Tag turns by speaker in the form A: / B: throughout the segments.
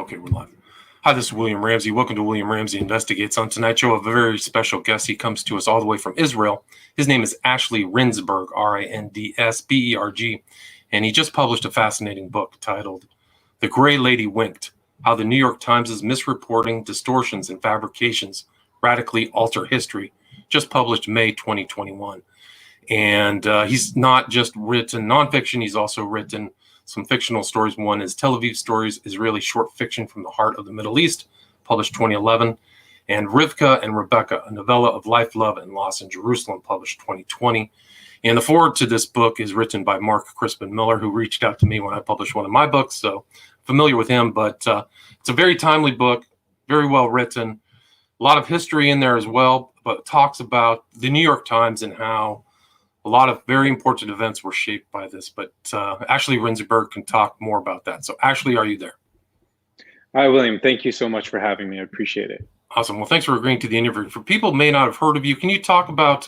A: Okay, we're live. Hi, this is William Ramsey. Welcome to William Ramsey Investigates. On tonight's show, a very special guest. He comes to us all the way from Israel. His name is Ashley Rindsberg, Rindsberg, and he just published a fascinating book titled The Gray Lady Winked, How the New York Times' Misreporting, Distortions, and Fabrications Radically Alter History, just published May 2021. And he's not just written nonfiction, he's also written some fictional stories. One is Tel Aviv Stories, Israeli short fiction from the heart of the Middle East, published 2011. And Rivka and Rebecca, a novella of life, love, and loss in Jerusalem, published 2020. And the foreword to this book is written by Mark Crispin Miller, who reached out to me when I published one of my books, so familiar with him. But it's a very timely book, very well written, a lot of history in there as well, but talks about the New York Times and how a lot of very important events were shaped by this. But Ashley Rindsberg can talk more about that. So Ashley, are you there?
B: Hi, William. Thank you so much for having me. I appreciate it.
A: Awesome. Well, thanks for agreeing to the interview. For people who may not have heard of you, can you talk about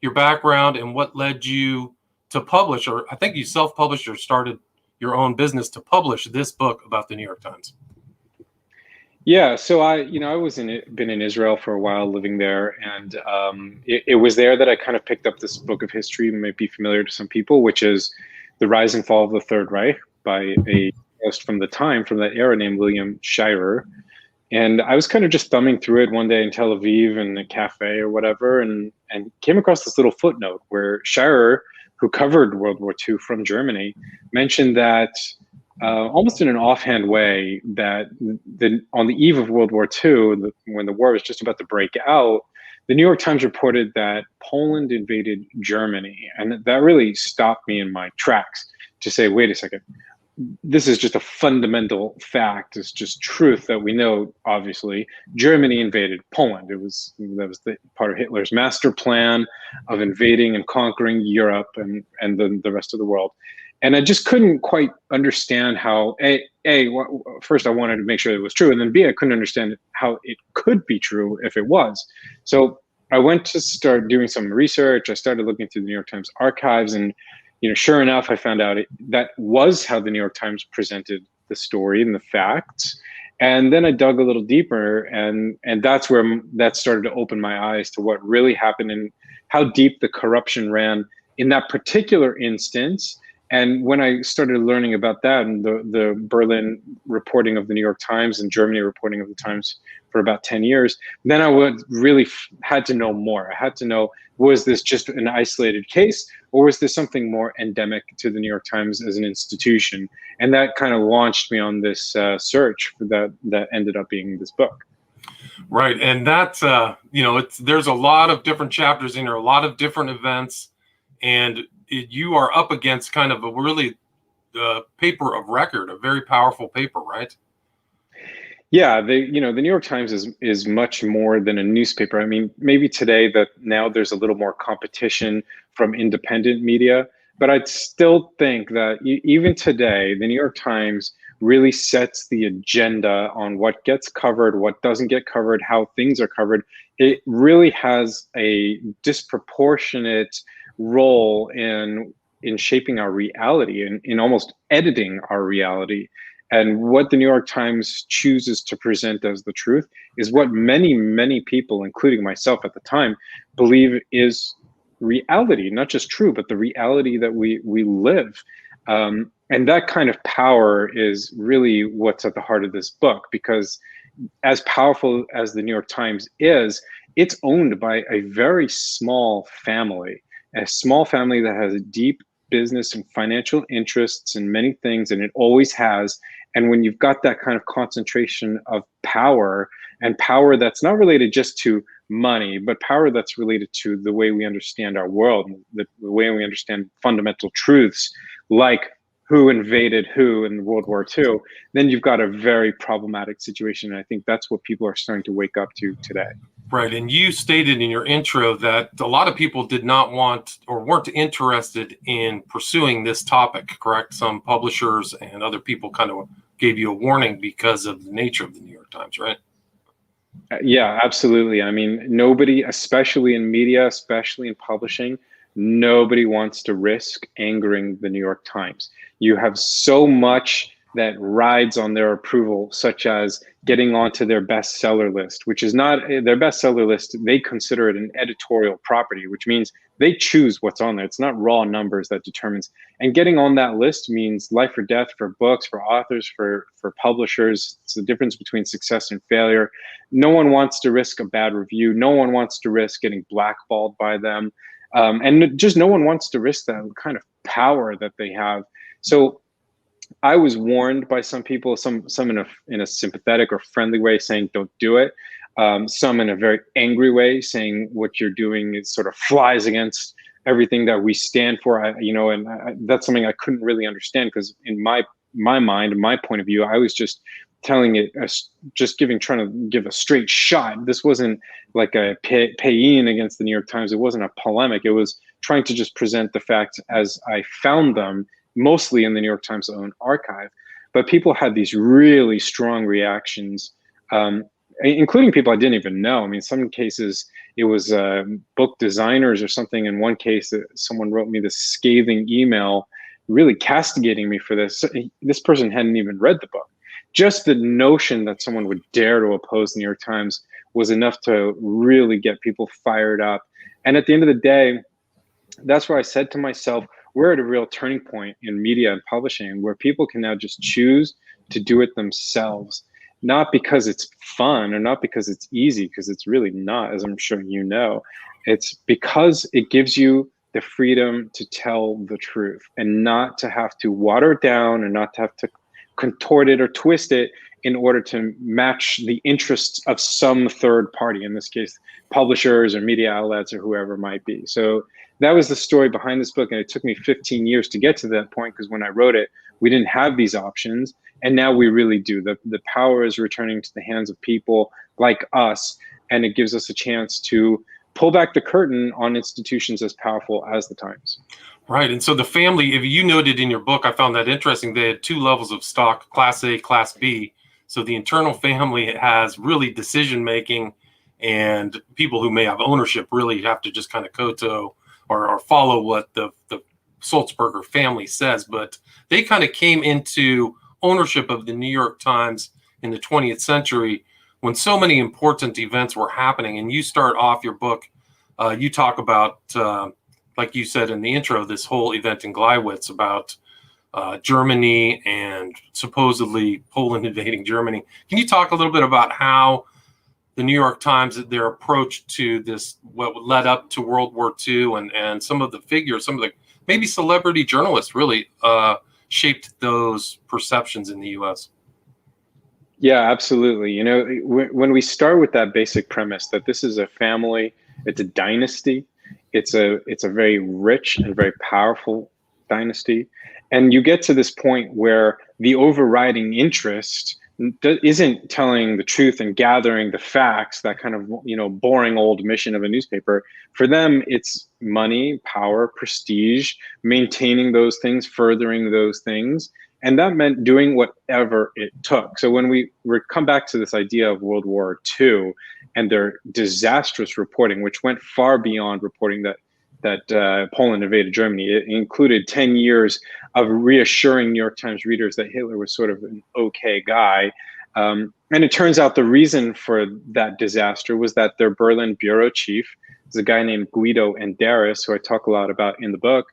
A: your background and what led you to publish, or I think you self-published or started your own business to publish this book about the New York Times?
B: Yeah, so I been in Israel for a while, living there, and it was there that I kind of picked up this book of history, might be familiar to some people, which is The Rise and Fall of the Third Reich by a journalist from that era named William Shirer. And I was kind of just thumbing through it one day in Tel Aviv in a cafe or whatever, and came across this little footnote where Shirer, who covered World War II from Germany, mentioned that almost in an offhand way that on the eve of World War II, when the war was just about to break out, the New York Times reported that Poland invaded Germany. And that really stopped me in my tracks to say, wait a second, this is just a fundamental fact. It's just truth that we know, obviously. Germany invaded Poland. That was the part of Hitler's master plan of invading and conquering Europe and the rest of the world. And I just couldn't quite understand how, first I wanted to make sure it was true, and then B, I couldn't understand how it could be true if it was. So I went to start doing some research. I started looking through the New York Times archives, and sure enough, I found out that was how the New York Times presented the story and the facts. And then I dug a little deeper, and that's where that started to open my eyes to what really happened and how deep the corruption ran in that particular instance. And when I started learning about that and the Berlin reporting of the New York Times and Germany reporting of the Times for about 10 years, then I had to know more. I had to know, was this just an isolated case, or was this something more endemic to the New York Times as an institution? And that kind of launched me on this search that ended up being this book.
A: Right. And that's, there's a lot of different chapters in there, a lot of different events, and you are up against kind of a really paper of record, a very powerful paper, right?
B: Yeah, the New York Times is much more than a newspaper. I mean, maybe today that now there's a little more competition from independent media, but I'd still think that even today, the New York Times really sets the agenda on what gets covered, what doesn't get covered, how things are covered. It really has a disproportionate role in shaping our reality and in almost editing our reality. And what the New York Times chooses to present as the truth is what many, many people, including myself at the time, believe is reality, not just true, but the reality that we live. And that kind of power is really what's at the heart of this book, because as powerful as the New York Times is, it's owned by a very small family. A small family that has a deep business and financial interests in many things, and it always has. And when you've got that kind of concentration of power, and power that's not related just to money, but power that's related to the way we understand our world, the way we understand fundamental truths, like who invaded who in World War II, then you've got a very problematic situation. And I think that's what people are starting to wake up to today.
A: Right. And you stated in your intro that a lot of people did not want or weren't interested in pursuing this topic, correct? Some publishers and other people kind of gave you a warning because of the nature of the New York Times, right?
B: Yeah, absolutely. I mean, nobody, especially in media, especially in publishing, nobody wants to risk angering the New York Times. You have so much that rides on their approval, such as getting onto their bestseller list, which is not their bestseller list. They consider it an editorial property, which means they choose what's on there. It's not raw numbers that determines. And getting on that list means life or death for books, for authors, for publishers. It's the difference between success and failure. No one wants to risk a bad review. No one wants to risk getting blackballed by them. And just no one wants to risk that kind of power that they have. So I was warned by some people, some in a sympathetic or friendly way, saying don't do it. Some in a very angry way, saying what you're doing is sort of flies against everything that we stand for. That's something I couldn't really understand, because in my mind, my point of view, I was just telling it, trying to give a straight shot. This wasn't like a pay-in against the New York Times. It wasn't a polemic. It was trying to just present the facts as I found them, mostly in the New York Times' own archive. But people had these really strong reactions, including people I didn't even know. I mean, some cases it was book designers or something. In one case, someone wrote me this scathing email, really castigating me for this. This person hadn't even read the book. Just the notion that someone would dare to oppose the New York Times was enough to really get people fired up. And at the end of the day, that's where I said to myself, we're at a real turning point in media and publishing, where people can now just choose to do it themselves, not because it's fun or not because it's easy, because it's really not, as I'm sure you know. It's because it gives you the freedom to tell the truth and not to have to water it down and not to have to contort it or twist it in order to match the interests of some third party, in this case, publishers or media outlets or whoever it might be. So that was the story behind this book. And it took me 15 years to get to that point, because when I wrote it, we didn't have these options. And now we really do. The power is returning to the hands of people like us. And it gives us a chance to pull back the curtain on institutions as powerful as the Times.
A: Right. And so the family, if you noted in your book, I found that interesting. They had two levels of stock, Class A, Class B. So the internal family has really decision making, and people who may have ownership really have to just kind of kowtow or follow what the Sulzberger family says. But they kind of came into ownership of the New York Times in the 20th century when so many important events were happening. And you start off your book, you talk about, like you said in the intro, this whole event in Gleiwitz about Germany and supposedly Poland invading Germany. Can you talk a little bit about how the New York Times, their approach to this, what led up to World War II, and some of the figures, some of the maybe celebrity journalists really shaped those perceptions in the U.S.?
B: Yeah, absolutely. You know, when we start with that basic premise that this is a family, it's a dynasty, it's a very rich and very powerful dynasty, and you get to this point where the overriding interest isn't telling the truth and gathering the facts, that kind of, boring old mission of a newspaper. For them, it's money, power, prestige, maintaining those things, furthering those things. And that meant doing whatever it took. So when we come back to this idea of World War II and their disastrous reporting, which went far beyond reporting that Poland invaded Germany, it included 10 years of reassuring New York Times readers that Hitler was sort of an okay guy. And it turns out the reason for that disaster was that their Berlin bureau chief is a guy named Guido Enderis, who I talk a lot about in the book,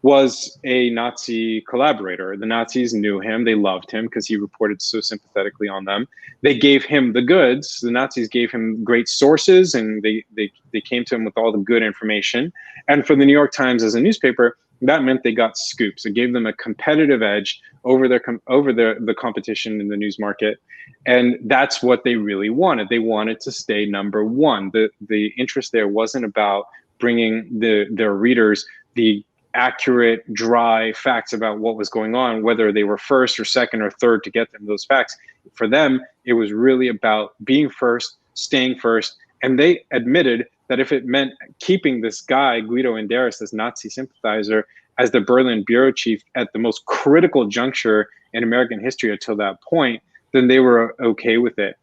B: was a Nazi collaborator. The Nazis knew him. They loved him because he reported so sympathetically on them. They gave him the goods. The Nazis gave him great sources, and they came to him with all the good information. And for the New York Times as a newspaper, that meant they got scoops. It gave them a competitive edge over the competition in the news market. And that's what they really wanted. They wanted to stay number one. The interest there wasn't about bringing their readers the accurate, dry facts about what was going on, whether they were first or second or third to get them those facts. For them, it was really about being first, staying first. And they admitted that if it meant keeping this guy, Guido Enderis, this Nazi sympathizer, as the Berlin bureau chief at the most critical juncture in American history until that point, then they were okay with it.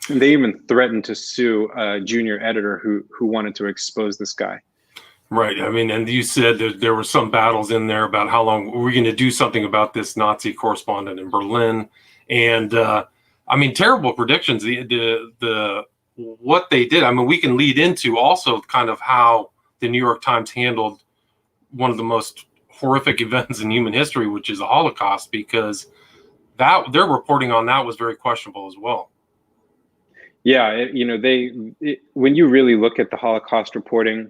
B: And they even threatened to sue a junior editor who wanted to expose this guy.
A: Right. I mean, and you said that there were some battles in there about how long were we going to do something about this Nazi correspondent in Berlin, and I mean, terrible predictions. The what they did. I mean, we can lead into also kind of how the New York Times handled one of the most horrific events in human history, which is the Holocaust, because that their reporting on that was very questionable as well.
B: Yeah, when you really look at the Holocaust reporting,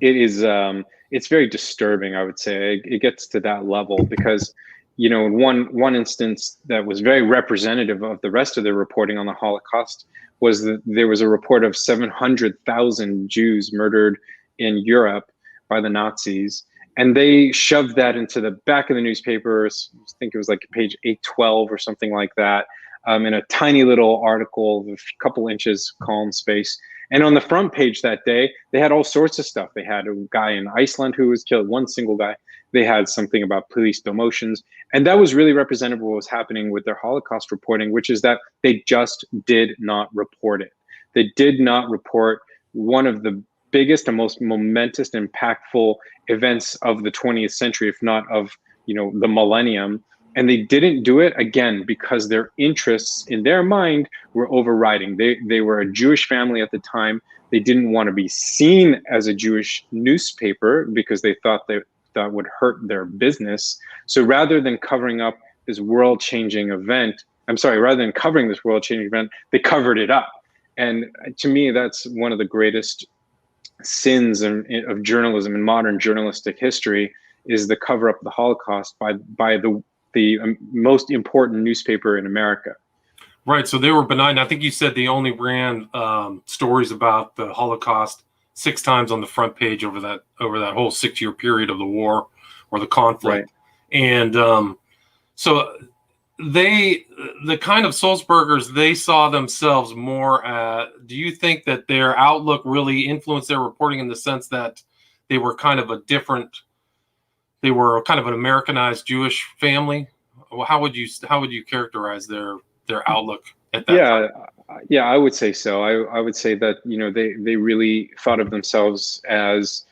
B: it's very disturbing. I would say it gets to that level because, in one instance that was very representative of the rest of the reporting on the Holocaust was that there was a report of 700,000 Jews murdered in Europe by the Nazis, and they shoved that into the back of the newspaper. I think it was like page 812 or something like that, in a tiny little article, a couple inches column space. And on the front page that day, they had all sorts of stuff. They had a guy in Iceland who was killed, one single guy. They had something about police demotions. And that was really representative of what was happening with their Holocaust reporting, which is that they just did not report it. They did not report one of the biggest and most momentous, impactful events of the 20th century, if not of, the millennium. And they didn't do it, again, because their interests in their mind were overriding. They were a Jewish family at the time. They didn't want to be seen as a Jewish newspaper because they thought that would hurt their business. So rather than covering up this world-changing event, rather than covering this world-changing event, they covered it up. And to me, that's one of the greatest sins of journalism and modern journalistic history, is the cover up of the Holocaust by the most important newspaper in America.
A: Right. So they were benign. I think you said they only ran stories about the Holocaust 6 times on the front page over that whole 6-year period of the war or the conflict. Right. And so the kind of Sulzbergers, they saw themselves more. Do you think that their outlook really influenced their reporting in the sense that they were kind of they were kind of an Americanized Jewish family? How would you characterize their outlook at that time?
B: Yeah, I would say so. I would say that they really thought of themselves as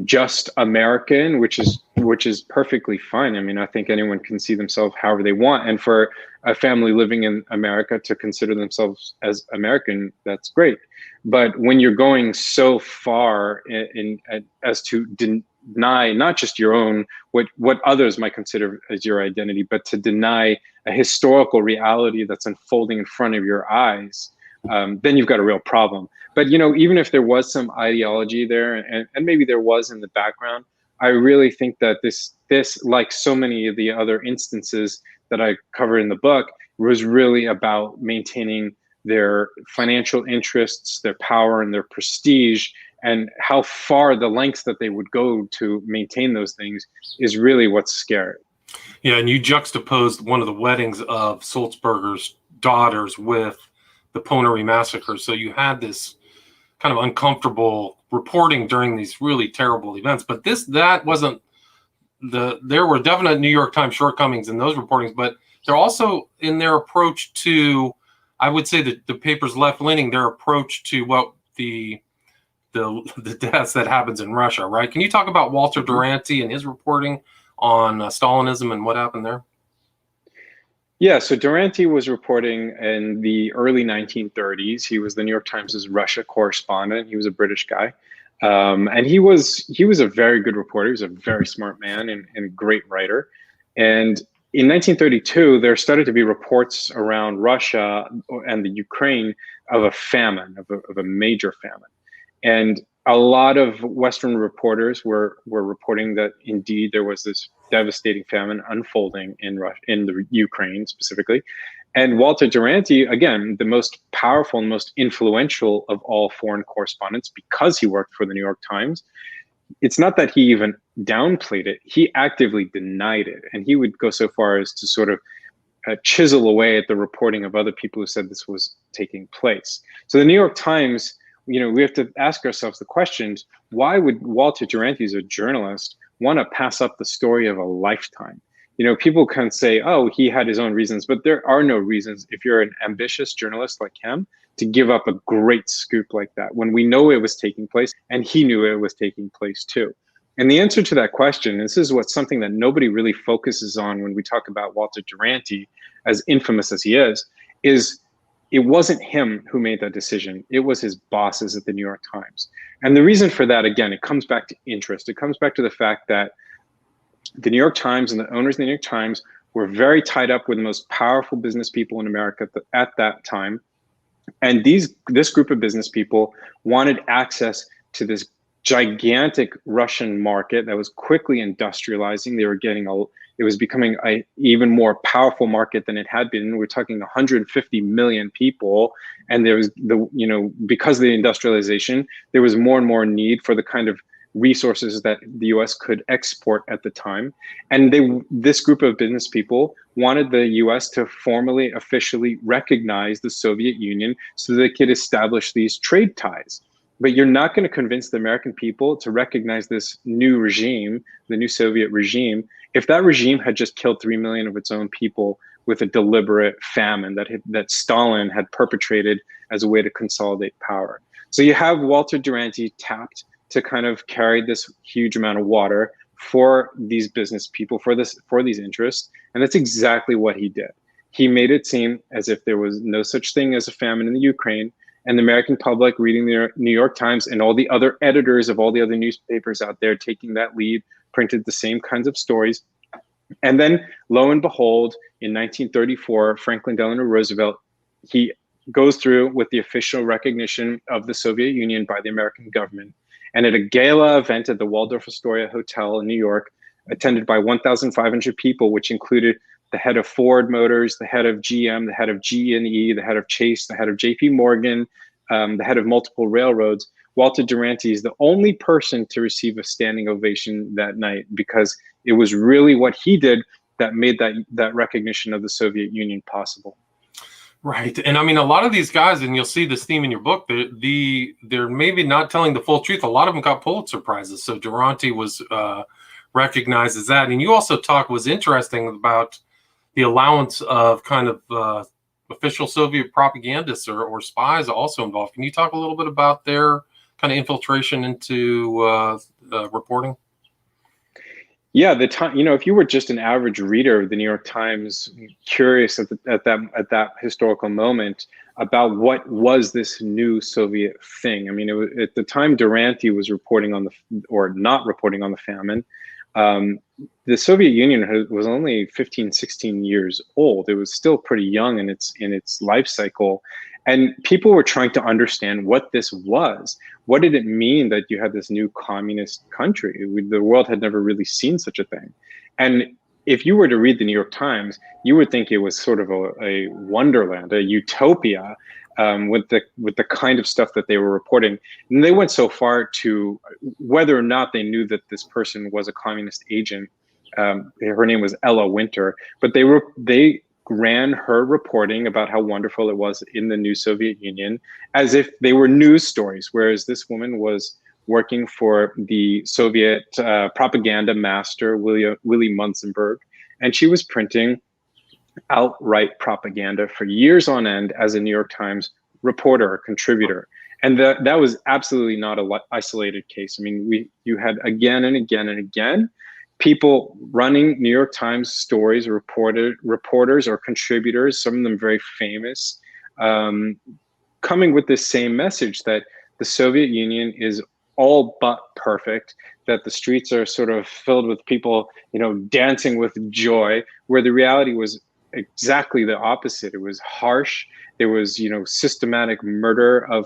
B: just American, which is perfectly fine. I mean, I think anyone can see themselves however they want, and for a family living in America to consider themselves as American, that's great. But when you're going so far as to deny not just your own, what others might consider as your identity, but to deny a historical reality that's unfolding in front of your eyes, then you've got a real problem. But even if there was some ideology there, and maybe there was in the background, I really think that this, like so many of the other instances that I cover in the book, was really about maintaining their financial interests, their power, and their prestige, and how far the lengths that they would go to maintain those things is really what's scary.
A: Yeah, and you juxtaposed one of the weddings of Sulzberger's daughters with the Ponary massacre. So you had this kind of uncomfortable reporting during these really terrible events. But that wasn't there were definite New York Times shortcomings in those reportings, but they're also in their approach to, I would say that the paper's left-leaning, their approach to what the deaths that happens in Russia, right? Can you talk about Walter Duranty and his reporting on Stalinism and what happened there?
B: Yeah, so Duranty was reporting in the early 1930s. He was the New York Times' Russia correspondent. He was a British guy. And he was a very good reporter. He was a very smart man and a great writer. And in 1932, there started to be reports around Russia and the Ukraine of a famine, of a major famine. And a lot of Western reporters were reporting that indeed there was this devastating famine unfolding in Russia, in the Ukraine specifically. And Walter Duranty, again, the most powerful and most influential of all foreign correspondents, because he worked for the New York Times, it's not that he even downplayed it, he actively denied it. And he would go so far as to sort of chisel away at the reporting of other people who said this was taking place. So the New York Times, we have to ask ourselves the questions: why would Walter Duranty, as a journalist, want to pass up the story of a lifetime? people can say, oh, he had his own reasons, but there are no reasons if you're an ambitious journalist like him to give up a great scoop like that when we know it was taking place and he knew it was taking place too. And the answer to that question, this is what's something that nobody really focuses on when we talk about Walter Duranty, as infamous as he is it wasn't him who made that decision. It was his bosses at the New York Times. And the reason for that, again, it comes back to interest. It comes back to the fact that the New York Times and the owners of the New York Times were very tied up with the most powerful business people in America at that time. And this group of business people wanted access to this gigantic Russian market that was quickly industrializing. It was becoming a even more powerful market than it had been. We're talking 150 million people, and there was because of the industrialization, there was more and more need for the kind of resources that the U.S. could export at the time. And this group of business people wanted the U.S. to formally, officially recognize the Soviet Union so they could establish these trade ties. But you're not going to convince the American people to recognize this new regime, the new Soviet regime, if that regime had just killed 3 million of its own people with a deliberate famine that Stalin had perpetrated as a way to consolidate power. So you have Walter Duranty tapped to kind of carry this huge amount of water for these business people, for these interests. And that's exactly what he did. He made it seem as if there was no such thing as a famine in the Ukraine, and the American public reading the New York Times and all the other editors of all the other newspapers out there taking that lead, printed the same kinds of stories. And then lo and behold, in 1934, Franklin Delano Roosevelt, he goes through with the official recognition of the Soviet Union by the American government. And at a gala event at the Waldorf Astoria Hotel in New York, attended by 1,500 people, which included the head of Ford Motors, the head of GM, the head of G&E, the head of Chase, the head of JP Morgan, the head of multiple railroads, Walter Duranty is the only person to receive a standing ovation that night, because it was really what he did that made that recognition of the Soviet Union possible.
A: Right. And I mean, a lot of these guys, and you'll see this theme in your book, they're maybe not telling the full truth. A lot of them got Pulitzer Prizes. So Duranty was recognized as that. And you also was interesting about the allowance of kind of official Soviet propagandists or spies also involved. Can you talk a little bit about their kind of infiltration into reporting?
B: Yeah, the time, if you were just an average reader of the New York Times, curious at that historical moment about what was this new Soviet thing. I mean, at the time Duranty was reporting on not reporting on the famine, the Soviet Union was only 15, 16 years old. It was still pretty young in its life cycle. And people were trying to understand what this was. What did it mean that you had this new communist country? The world had never really seen such a thing. And if you were to read the New York Times, you would think it was sort of a wonderland, a utopia, with the kind of stuff that they were reporting. And they went so far to, whether or not they knew that this person was a communist agent, her name was Ella Winter, but they ran her reporting about how wonderful it was in the new Soviet Union as if they were news stories, whereas this woman was working for the Soviet propaganda master, Willy Munzenberg, and she was printing outright propaganda for years on end as a New York Times reporter or contributor. And that was absolutely not an isolated case. I mean, you had again and again and again people running New York Times stories, reporters or contributors, some of them very famous, coming with this same message that the Soviet Union is all but perfect, that the streets are sort of filled with people, dancing with joy, where the reality was exactly the opposite. It was harsh. There was, systematic murder of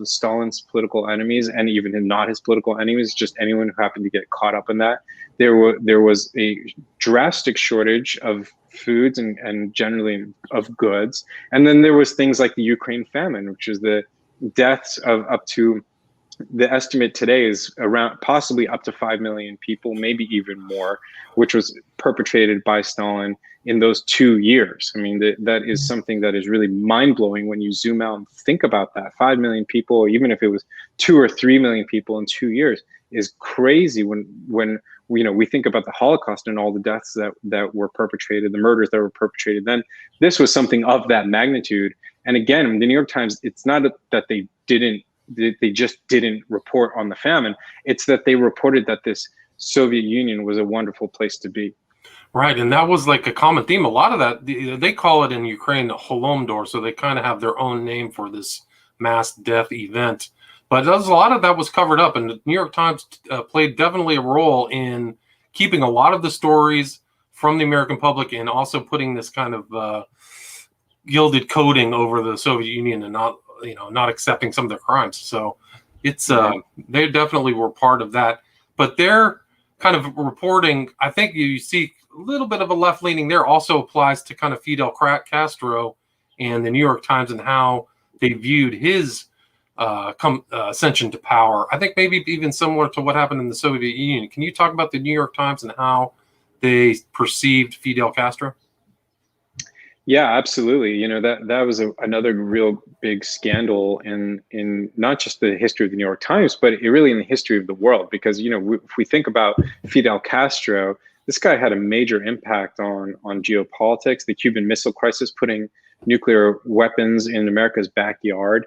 B: Stalin's political enemies, and even not his political enemies, just anyone who happened to get caught up in that. There was a drastic shortage of foods and generally of goods. And then there was things like the Ukraine famine, which is the deaths of up to, the estimate today is around possibly up to 5 million people, maybe even more, which was perpetrated by Stalin in those 2 years. I mean, that is something that is really mind-blowing when you zoom out and think about that. 5 million people, or even if it was 2 or 3 million people in 2 years, is crazy when we think about the Holocaust and all the deaths that were perpetrated, the murders that were perpetrated then. This was something of that magnitude. And again, the New York Times, it's not that they just didn't report on the famine. It's that they reported that this Soviet Union was a wonderful place to be.
A: Right, and that was like a common theme. A lot of that, they call it in Ukraine the Holomdor, so they kind of have their own name for this mass death event. But a lot of that was covered up, and the New York Times played definitely a role in keeping a lot of the stories from the American public, and also putting this kind of gilded coating over the Soviet Union and not accepting some of their crimes. So it's they definitely were part of that. But their kind of reporting, I think you see a little bit of a left leaning there, also applies to kind of Fidel Castro and the New York Times and how they viewed his ascension to power. I think maybe even similar to what happened in the Soviet Union. Can you talk about the New York Times and how they perceived Fidel Castro?
B: Yeah, absolutely. That was another real big scandal in not just the history of the New York Times, but really in the history of the world. Because if we think about Fidel Castro, this guy had a major impact on geopolitics, the Cuban Missile Crisis, putting nuclear weapons in America's backyard,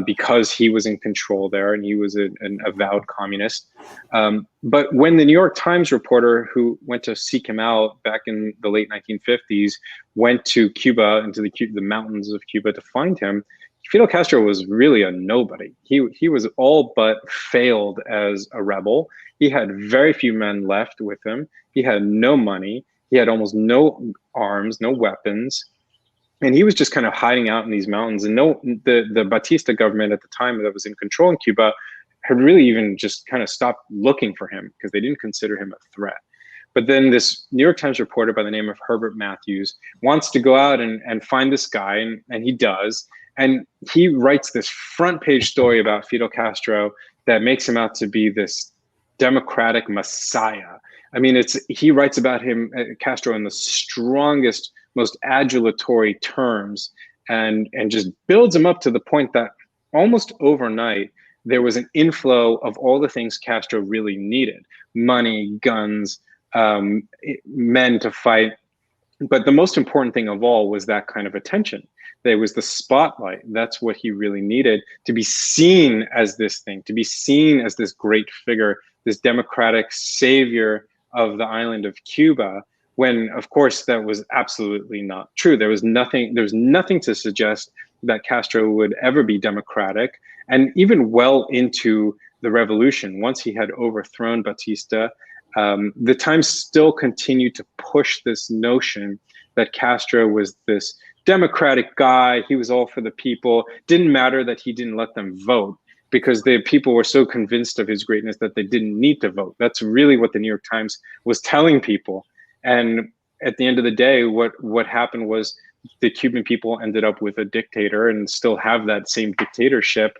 B: because he was in control there and he was an avowed communist. But when the New York Times reporter who went to seek him out back in the late 1950s went to Cuba, into the mountains of Cuba to find him, Fidel Castro was really a nobody. He was all but failed as a rebel. He had very few men left with him. He had no money. He had almost no arms, no weapons. And he was just kind of hiding out in these mountains. And the Batista government at the time that was in control in Cuba had really even just kind of stopped looking for him because they didn't consider him a threat. But then this New York Times reporter by the name of Herbert Matthews wants to go out and find this guy, and he does. And he writes this front page story about Fidel Castro that makes him out to be this democratic messiah. I mean, he writes about him, Castro, in the strongest, most adulatory terms, and just builds him up to the point that almost overnight there was an inflow of all the things Castro really needed: money, guns, men to fight. But the most important thing of all was that kind of attention. There was the spotlight. That's what he really needed, to be seen as this thing, to be seen as this great figure, this democratic savior of the island of Cuba, when of course that was absolutely not true. There was nothing to suggest that Castro would ever be democratic. And even well into the revolution, once he had overthrown Batista, the Times still continued to push this notion that Castro was this democratic guy. He was all for the people. Didn't matter that he didn't let them vote, because the people were so convinced of his greatness that they didn't need to vote. That's really what the New York Times was telling people. And at the end of the day, what happened was the Cuban people ended up with a dictator and still have that same dictatorship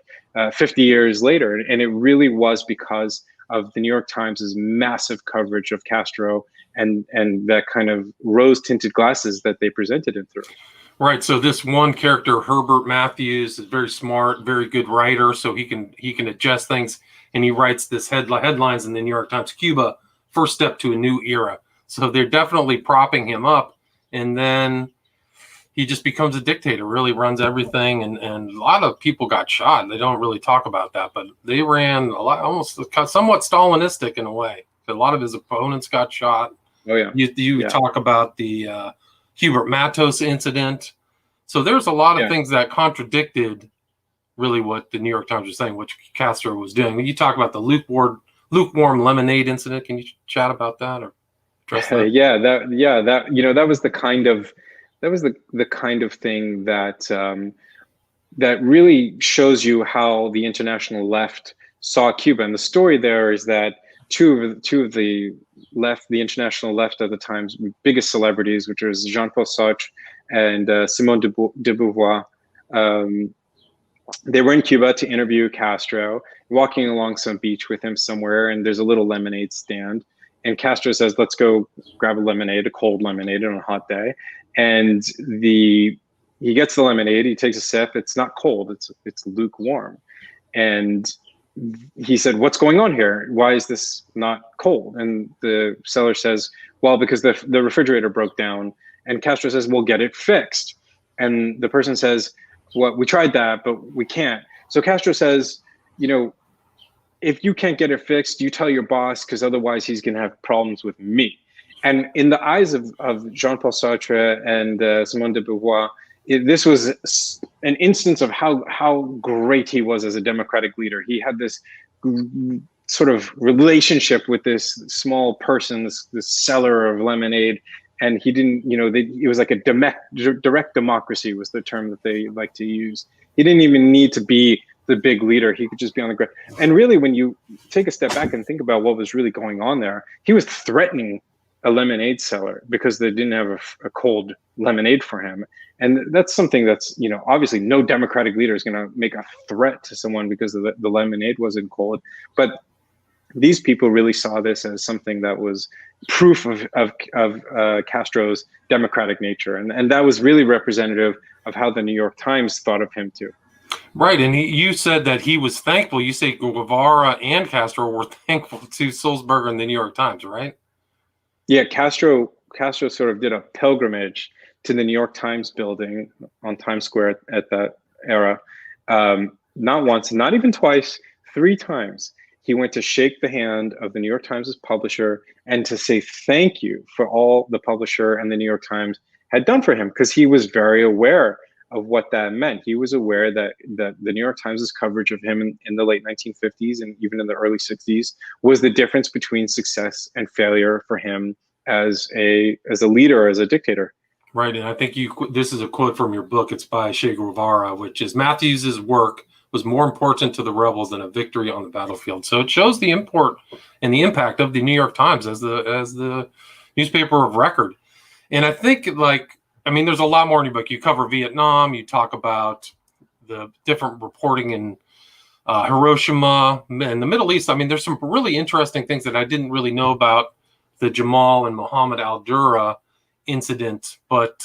B: 50 years later. And it really was because of the New York Times' massive coverage of Castro and that kind of rose-tinted glasses that they presented him through.
A: Right. So this one character, Herbert Matthews, is very smart, very good writer. So he can adjust things, and he writes this headlines in the New York Times: Cuba, first step to a new era. So they're definitely propping him up, and then he just becomes a dictator, really runs everything, and a lot of people got shot. They don't really talk about that, but they ran a lot, almost somewhat Stalinistic in a way. A lot of his opponents got shot.
B: Oh yeah.
A: You talk about the Hubert Matos incident. So there's a lot of things that contradicted really what the New York Times was saying, which Castro was doing. When you talk about the lukewarm lemonade incident, can you chat about that or address that?
B: That was the kind of thing that that really shows you how the international left saw Cuba. And the story there is that two of the international left at the time's biggest celebrities, which was Jean-Paul Sartre and Simone de Beauvoir, they were in Cuba to interview Castro, walking along some beach with him somewhere, and there's a little lemonade stand. And Castro says, "Let's go grab a cold lemonade on a hot day." And he gets the lemonade, he takes a sip. It's not cold, it's lukewarm. And he said, "What's going on here? Why is this not cold?" And the seller says, "Well, because the refrigerator broke down." And Castro says, "We'll get it fixed." And the person says, "Well, we tried that, but we can't." So Castro says, "You know, if you can't get it fixed, you tell your boss, because otherwise he's going to have problems with me." And in the eyes of Jean-Paul Sartre and Simone de Beauvoir, this was an instance of how great he was as a democratic leader. He had this sort of relationship with this small person, this seller of lemonade, and he didn't, it was like a direct democracy was the term that they like to use. He didn't even need to be the big leader. He could just be on the ground. And really, when you take a step back and think about what was really going on there, he was threatening a lemonade seller because they didn't have a cold lemonade for him. And that's something that's, obviously no democratic leader is going to make a threat to someone because the lemonade wasn't cold. But these people really saw this as something that was proof of Castro's democratic nature. And that was really representative of how the New York Times thought of him too.
A: Right, and you said that he was thankful. You say Guevara and Castro were thankful to Sulzberger and the New York Times, right?
B: Yeah, Castro sort of did a pilgrimage to the New York Times building on Times Square at that era. Not once, not even twice, 3 times. He went to shake the hand of the New York Times' publisher and to say thank you for all the publisher and the New York Times had done for him, because he was very aware of what that meant. He was aware that the New York Times' coverage of him in the late 1950s and even in the early 60s was the difference between success and failure for him as a leader, as a dictator.
A: Right, and I think this is a quote from your book. It's by Che Guevara, which is, Matthews's work was more important to the rebels than a victory on the battlefield. So it shows the import and the impact of the New York Times as the newspaper of record. And I think, there's a lot more in your book. You cover Vietnam. You talk about the different reporting in Hiroshima and the Middle East. There's some really interesting things that I didn't really know about the Jamal and Muhammad al-Dura incident, but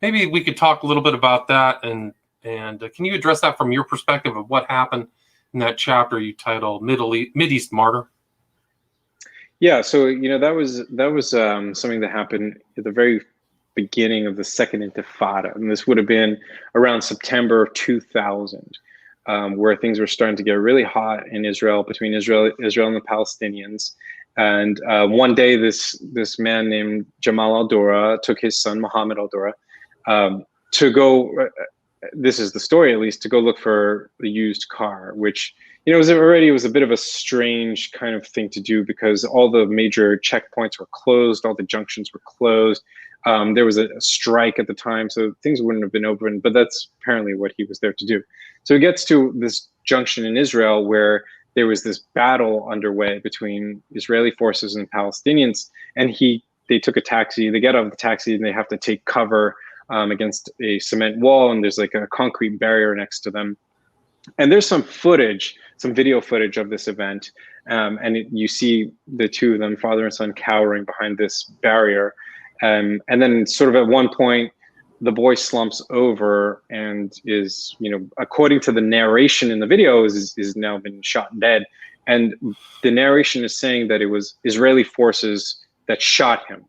A: maybe we could talk a little bit about that. And can you address that from your perspective of what happened in that chapter you titled Mideast Martyr?
B: Yeah, so that was something that happened at the very beginning of the Second Intifada, and this would have been around September of 2000, where things were starting to get really hot in Israel, between Israel and the Palestinians. And one day, this man named Jamal al-Dura took his son Muhammad al-Dura to go. This is the story, at least, to go look for a used car, which it was a bit of a strange kind of thing to do, because all the major checkpoints were closed, all the junctions were closed. There was a strike at the time, so things wouldn't have been open. But that's apparently what he was there to do. So he gets to this junction in Israel where there was this battle underway between Israeli forces and Palestinians, and they took a taxi. They get out of the taxi and they have to take cover against a cement wall, and there's like a concrete barrier next to them. And there's some video footage of this event, and you see the two of them, father and son, cowering behind this barrier. And then sort of at one point, the boy slumps over and is, according to the narration in the video, is now been shot dead. And the narration is saying that it was Israeli forces that shot him.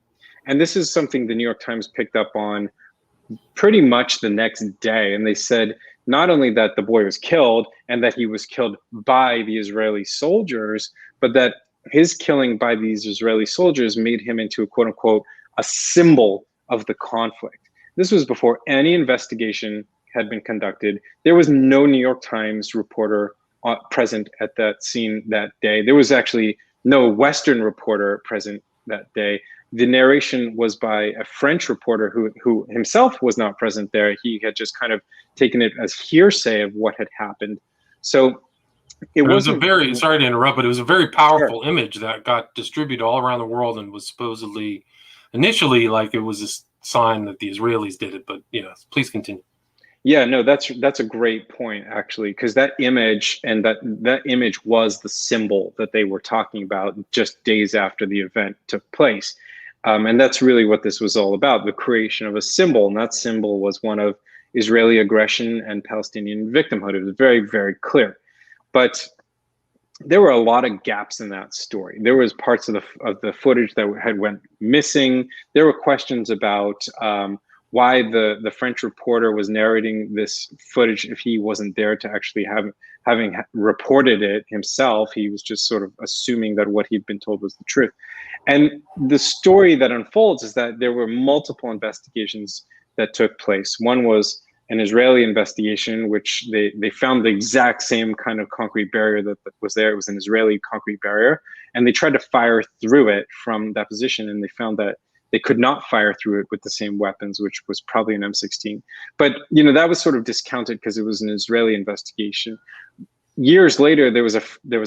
B: And this is something the New York Times picked up on pretty much the next day. And they said not only that the boy was killed and that he was killed by the Israeli soldiers, but that his killing by these Israeli soldiers made him into a quote unquote a symbol of the conflict. This was before any investigation had been conducted. There was no New York Times reporter present at that scene that day. There was actually no Western reporter present that day. The narration was by a French reporter who himself was not present there. He had just kind of taken it as hearsay of what had happened. So it was
A: a very, sorry to interrupt, but it was a very powerful
B: Sure.
A: image that got distributed all around the world and was supposedly initially like it was a sign that the Israelis did it. But please continue.
B: Yeah, no, that's a great point, actually, because that image that image was the symbol that they were talking about just days after the event took place. And that's really what this was all about, the creation of a symbol. And that symbol was one of Israeli aggression and Palestinian victimhood. It was very, very clear. But there were a lot of gaps in that story. There was parts of the footage that had went missing. There were questions about why the French reporter was narrating this footage if he wasn't there to actually having reported it himself. He was just sort of assuming that what he'd been told was the truth. And the story that unfolds is that there were multiple investigations that took place. One was an Israeli investigation, which they found the exact same kind of concrete barrier that was there. It was an Israeli concrete barrier, and they tried to fire through it from that position, and they found that they could not fire through it with the same weapons, which was probably an M16. But that was sort of discounted because it was an Israeli investigation. Years later, there was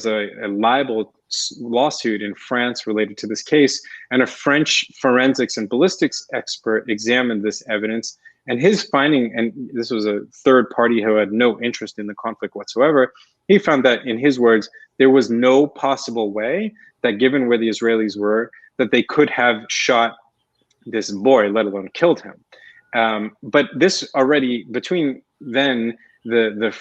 B: a libel lawsuit in France related to this case, and a French forensics and ballistics expert examined this evidence. And his finding, and this was a third party who had no interest in the conflict whatsoever, he found that, in his words, there was no possible way that, given where the Israelis were, that they could have shot this boy, let alone killed him. But this already, between then the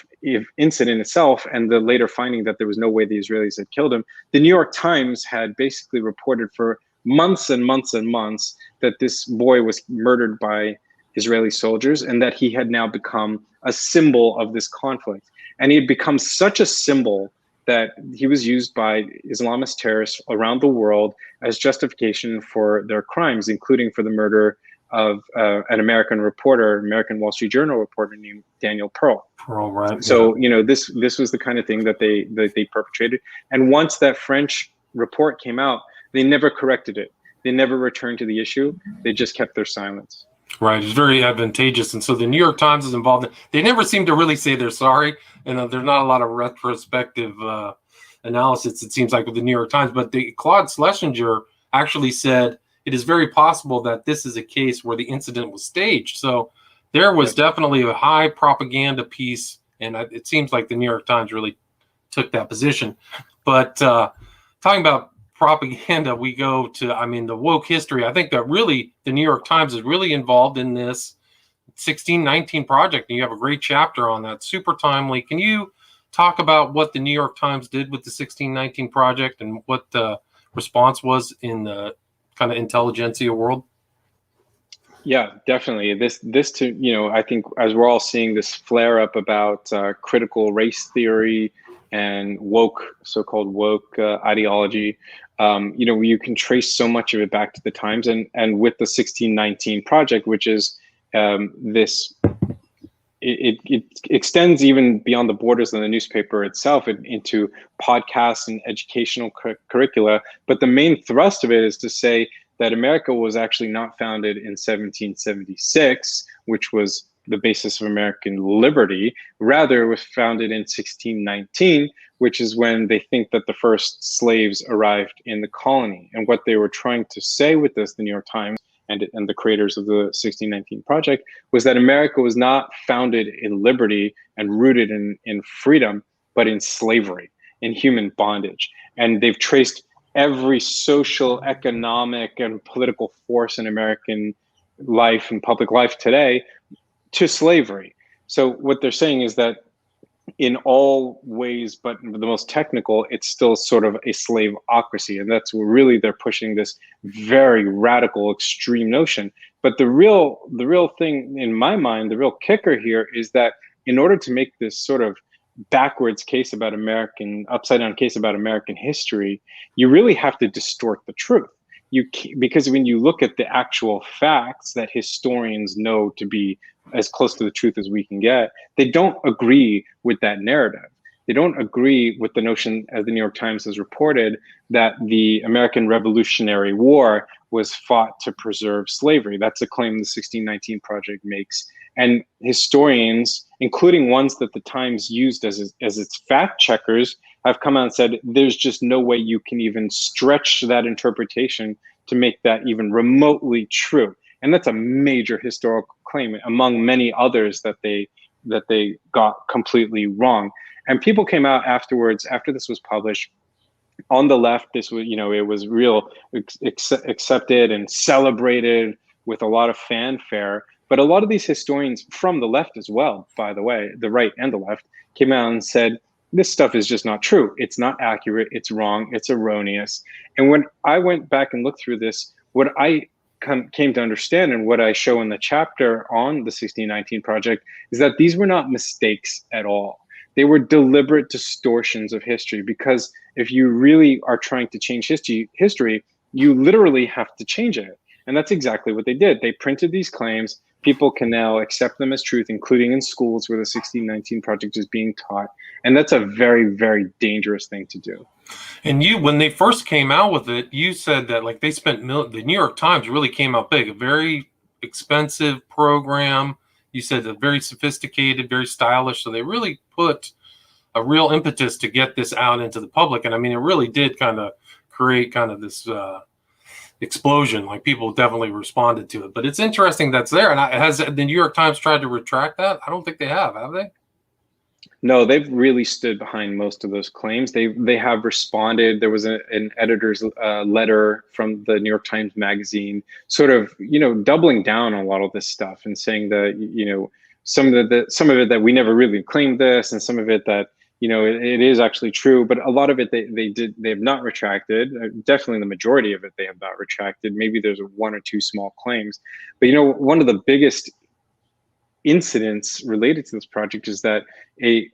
B: incident itself and the later finding that there was no way the Israelis had killed him, the New York Times had basically reported for months and months and months that this boy was murdered by Israeli soldiers, and that he had now become a symbol of this conflict. And he had become such a symbol that he was used by Islamist terrorists around the world as justification for their crimes, including for the murder of an American reporter, American Wall Street Journal reporter named Daniel Pearl.
A: Pearl, right?
B: So, this was the kind of thing that they perpetrated. And once that French report came out, they never corrected it. They never returned to the issue. They just kept their silence.
A: Right, it's very advantageous, and so the New York Times is involved. They never seem to really say they're sorry, and there's not a lot of retrospective analysis, it seems like, with the New York Times. But Claude Schlesinger actually said it is very possible that this is a case where the incident was staged. So there was definitely a high propaganda piece, and it seems like the New York Times really took that position. But talking about propaganda, we go to, the woke history. I think that really the New York Times is really involved in this 1619 project, and you have a great chapter on that, super timely. Can you talk about what the New York Times did with the 1619 project and what the response was in the kind of intelligentsia world?
B: Yeah, definitely. This too, I think as we're all seeing this flare up about critical race theory and so-called woke ideology, you can trace so much of it back to the Times, and with the 1619 project, which is it extends even beyond the borders of the newspaper itself into podcasts and educational curricula. But the main thrust of it is to say that America was actually not founded in 1776, which was the basis of American liberty. Rather, it was founded in 1619, which is when they think that the first slaves arrived in the colony. And what they were trying to say with this, the New York Times and the creators of the 1619 project, was that America was not founded in liberty and rooted in freedom, but in slavery, in human bondage. And they've traced every social, economic, and political force in American life and public life today to slavery. So what they're saying is that in all ways, but the most technical, it's still sort of a slaveocracy. And that's where really they're pushing this very radical, extreme notion. But the real thing in my mind, the real kicker here is that in order to make this sort of backwards case about upside down case about American history, you really have to distort the truth. Because when you look at the actual facts that historians know to be as close to the truth as we can get, they don't agree with that narrative. They don't agree with the notion, as the New York Times has reported, that the American Revolutionary War was fought to preserve slavery. That's a claim the 1619 Project makes. And historians, including ones that the Times used as its fact checkers, have come out and said there's just no way you can even stretch that interpretation to make that even remotely true. And that's a major historical claim among many others that they got completely wrong. And people came out afterwards, after this was published, on the left, this was, it was real accepted and celebrated with a lot of fanfare. But a lot of these historians from the left as well, by the way, the right and the left, came out and said, this stuff is just not true. It's not accurate. It's wrong. It's erroneous. And when I went back and looked through this, what I came to understand, and what I show in the chapter on the 1619 Project, is that these were not mistakes at all. They were deliberate distortions of history, because if you really are trying to change history, you literally have to change it. And that's exactly what they did. They printed these claims. People can now accept them as truth, including in schools where the 1619 Project is being taught. And that's a very, very dangerous thing to do.
A: And when they first came out with it, you said that like they spent the New York Times really came out big, a very expensive program. You said very sophisticated, very stylish. So they really put a real impetus to get this out into the public. And I mean, it really did kind of create kind of this explosion. Like people definitely responded to it. But it's interesting that's there. And has the New York Times tried to retract that? I don't think they have they?
B: No, they've really stood behind most of those claims. They have responded. There was an editor's letter from the New York Times Magazine, sort of, doubling down on a lot of this stuff and saying that, some of it that we never really claimed this, and some of it that, it is actually true. But a lot of it they have not retracted. Definitely the majority of it they have not retracted. Maybe there's one or two small claims. But, one of the biggest incidents related to this project is that a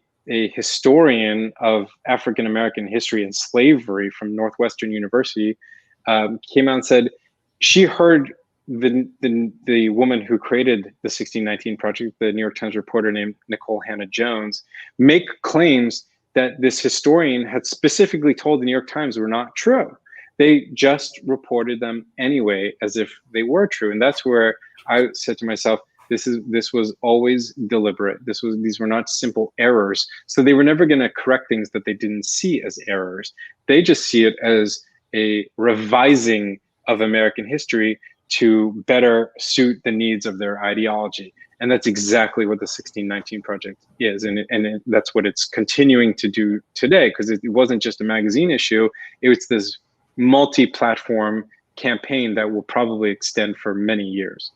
B: historian of African American history and slavery from Northwestern University came out and said she heard the woman who created the 1619 Project, the New York Times reporter named Nicole Hannah Jones, make claims that this historian had specifically told the New York Times were not true. They just reported them anyway as if they were true. And that's where I said to myself, this was always deliberate. These were not simple errors. So they were never going to correct things that they didn't see as errors. They just see it as a revising of American history to better suit the needs of their ideology. And that's exactly what the 1619 Project is. And that's what it's continuing to do today, because it wasn't just a magazine issue. It was this multi-platform campaign that will probably extend for many years.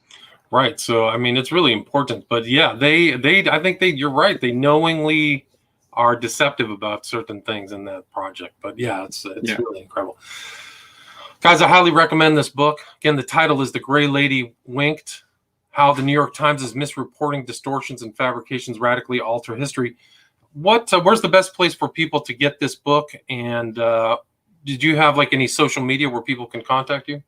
A: Right. So, I mean, it's really important. But yeah, I think you're right. They knowingly are deceptive about certain things in that project. But yeah, it's really incredible. Guys, I highly recommend this book. Again, the title is The Gray Lady Winked: How the New York Times is Misreporting, Distortions, and Fabrications Radically Alter History. Where's the best place for people to get this book? And did you have like any social media where people can contact you?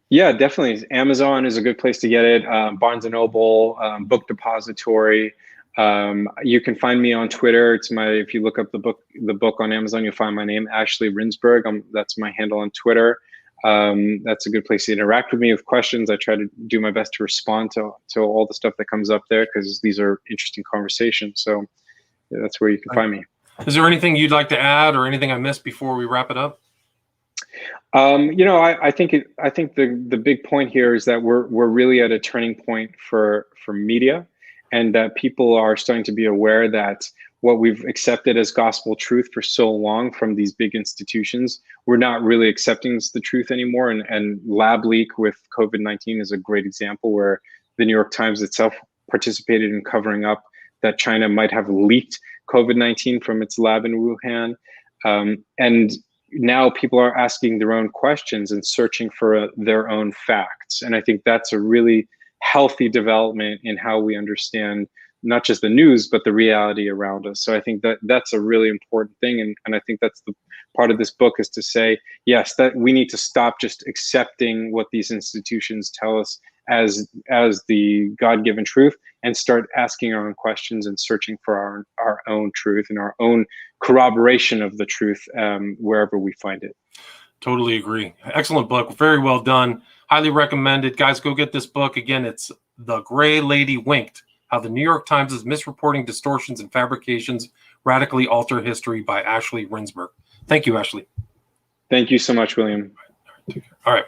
B: Yeah, definitely. Amazon is a good place to get it. Barnes & Noble, Book Depository. You can find me on Twitter. If you look up the book on Amazon, you'll find my name, Ashley Rindsberg. That's my handle on Twitter. That's a good place to interact with me with questions. I try to do my best to respond to all the stuff that comes up there, because these are interesting conversations. So yeah, that's where you can find me.
A: Is there anything you'd like to add, or anything I missed before we wrap it up?
B: I think the big point here is that we're really at a turning point for media, and that people are starting to be aware that what we've accepted as gospel truth for so long from these big institutions, we're not really accepting as the truth anymore. And lab leak with COVID-19 is a great example, where the New York Times itself participated in covering up that China might have leaked COVID-19 from its lab in Wuhan. And now people are asking their own questions and searching for their own facts. And I think that's a really healthy development in how we understand not just the news, but the reality around us. So I think that's a really important thing. And I think that's the part of this book, is to say, yes, that we need to stop just accepting what these institutions tell us as the God-given truth, and start asking our own questions and searching for our own truth and our own corroboration of the truth wherever we find it.
A: Totally agree. Excellent book. Very well done. Highly recommended. Guys, go get this book. Again, it's The Gray Lady Winked: How the New York Times is Misreporting, Distortions, and Fabrications Radically Alter History, by Ashley Rindsberg. Thank you, Ashley.
B: Thank you so much, William.
A: All right.